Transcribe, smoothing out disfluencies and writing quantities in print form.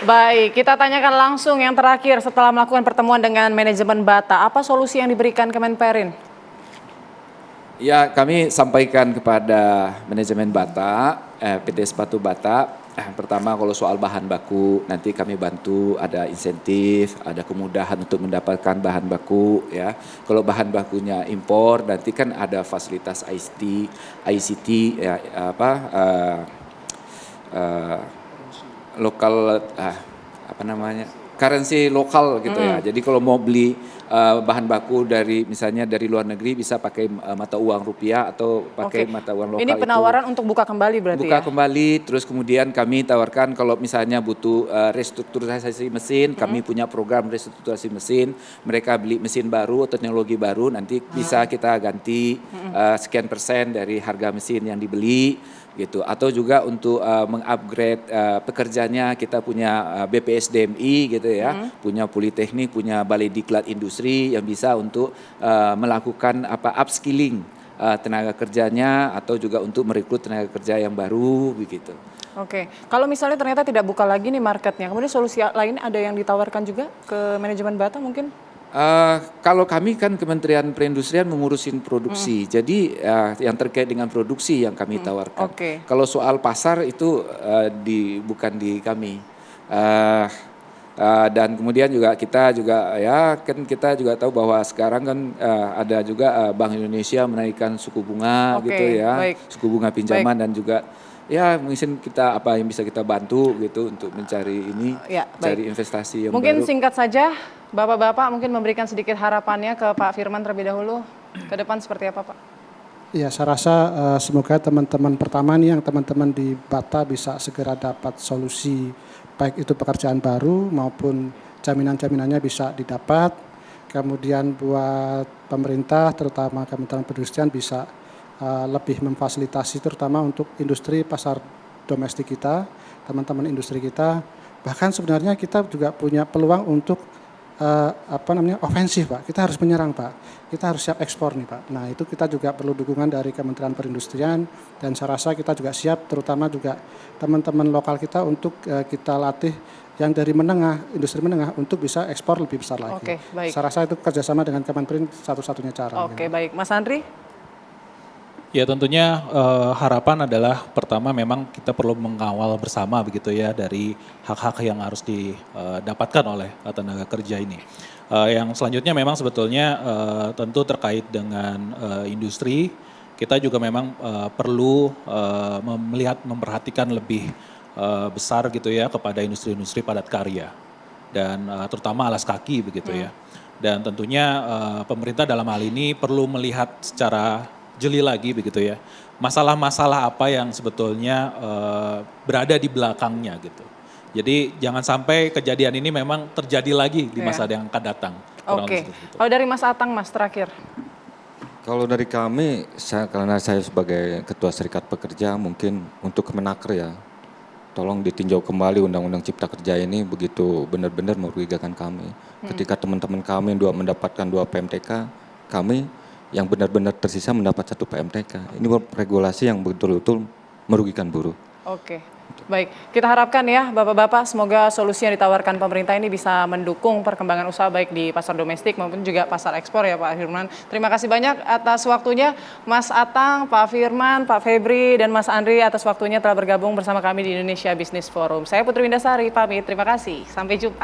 Baik, kita tanyakan langsung yang terakhir setelah melakukan pertemuan dengan manajemen Bata. Apa solusi yang diberikan Kemenperin? Ya, kami sampaikan kepada manajemen Bata, PT Sepatu Bata. Pertama kalau soal bahan baku, nanti kami bantu ada insentif, ada kemudahan untuk mendapatkan bahan baku ya. Kalau bahan bakunya impor, nanti kan ada fasilitas ICT ya lokal apa namanya? Currency lokal gitu ya. Jadi kalau mau beli bahan baku dari misalnya dari luar negeri bisa pakai mata uang rupiah atau pakai mata uang lokal. Ini penawaran untuk buka kembali berarti buka ya? kembali, terus kemudian kami tawarkan kalau misalnya butuh restrukturisasi mesin, kami punya program restrukturisasi mesin, mereka beli mesin baru, teknologi baru, nanti bisa kita ganti sekian persen dari harga mesin yang dibeli gitu. Atau juga untuk mengupgrade pekerjanya, kita punya BPSDMI gitu ya, punya Politeknik, punya Balai Diklat Industri yang bisa untuk melakukan upskilling tenaga kerjanya atau juga untuk merekrut tenaga kerja yang baru begitu. Oke, kalau misalnya ternyata tidak buka lagi nih marketnya, kemudian solusi lain ada yang ditawarkan juga ke manajemen Bata mungkin? Kalau kami kan Kementerian Perindustrian mengurusin produksi, jadi yang terkait dengan produksi yang kami tawarkan. Kalau soal pasar itu bukan di kami. Dan kemudian juga kita juga ya kan kita juga tahu bahwa sekarang kan ada juga Bank Indonesia menaikkan suku bunga gitu ya, suku bunga pinjaman dan juga ya mungkin kita apa yang bisa kita bantu gitu untuk mencari ini, cari investasi yang mungkin baru. Singkat saja, Bapak-bapak mungkin memberikan sedikit harapannya ke Pak Firman terlebih dahulu, ke depan seperti apa Pak? Ya, saya rasa semoga teman-teman pertama nih yang teman-teman di Bata bisa segera dapat solusi, baik itu pekerjaan baru maupun jaminan-jaminannya bisa didapat. Kemudian buat pemerintah, terutama Kementerian Perindustrian bisa lebih memfasilitasi terutama untuk industri pasar domestik kita, teman-teman industri kita. Bahkan sebenarnya kita juga punya peluang untuk ofensif Pak. Kita harus menyerang Pak. Kita harus siap ekspor nih Pak. Nah itu kita juga perlu dukungan dari Kementerian Perindustrian dan saya rasa kita juga siap terutama juga teman-teman lokal kita untuk kita latih yang dari menengah, industri menengah untuk bisa ekspor lebih besar lagi. Saya rasa itu kerjasama dengan Kemenperin satu-satunya cara. Baik. Mas Andri? Ya tentunya harapan adalah pertama memang kita perlu mengawal bersama begitu ya dari hak-hak yang harus didapatkan oleh tenaga kerja ini. Yang selanjutnya memang sebetulnya tentu terkait dengan industri, kita juga memang perlu memperhatikan lebih besar gitu ya kepada industri-industri padat karya dan terutama alas kaki begitu ya. Dan tentunya pemerintah dalam hal ini perlu melihat secara jeli lagi begitu ya, masalah-masalah apa yang sebetulnya berada di belakangnya gitu. Jadi jangan sampai kejadian ini memang terjadi lagi di masa yang akan datang. Kalau dari Mas Atang Mas terakhir. Kalau dari kami, karena saya sebagai Ketua Serikat Pekerja mungkin untuk Kemenaker ya, tolong ditinjau kembali Undang-Undang Cipta Kerja ini begitu benar-benar merugikan kami. Ketika teman-teman kami mendapatkan 2 PMTK, kami yang benar-benar tersisa mendapat 1 PMTK. Ini regulasi yang betul-betul merugikan buruh. Baik, kita harapkan ya Bapak-bapak semoga solusi yang ditawarkan pemerintah ini bisa mendukung perkembangan usaha baik di pasar domestik maupun juga pasar ekspor ya Pak Firman. Terima kasih banyak atas waktunya Mas Atang, Pak Firman, Pak Febri, dan Mas Andri atas waktunya telah bergabung bersama kami di Indonesia Business Forum. Saya Putri Windasari pamit, terima kasih. Sampai jumpa.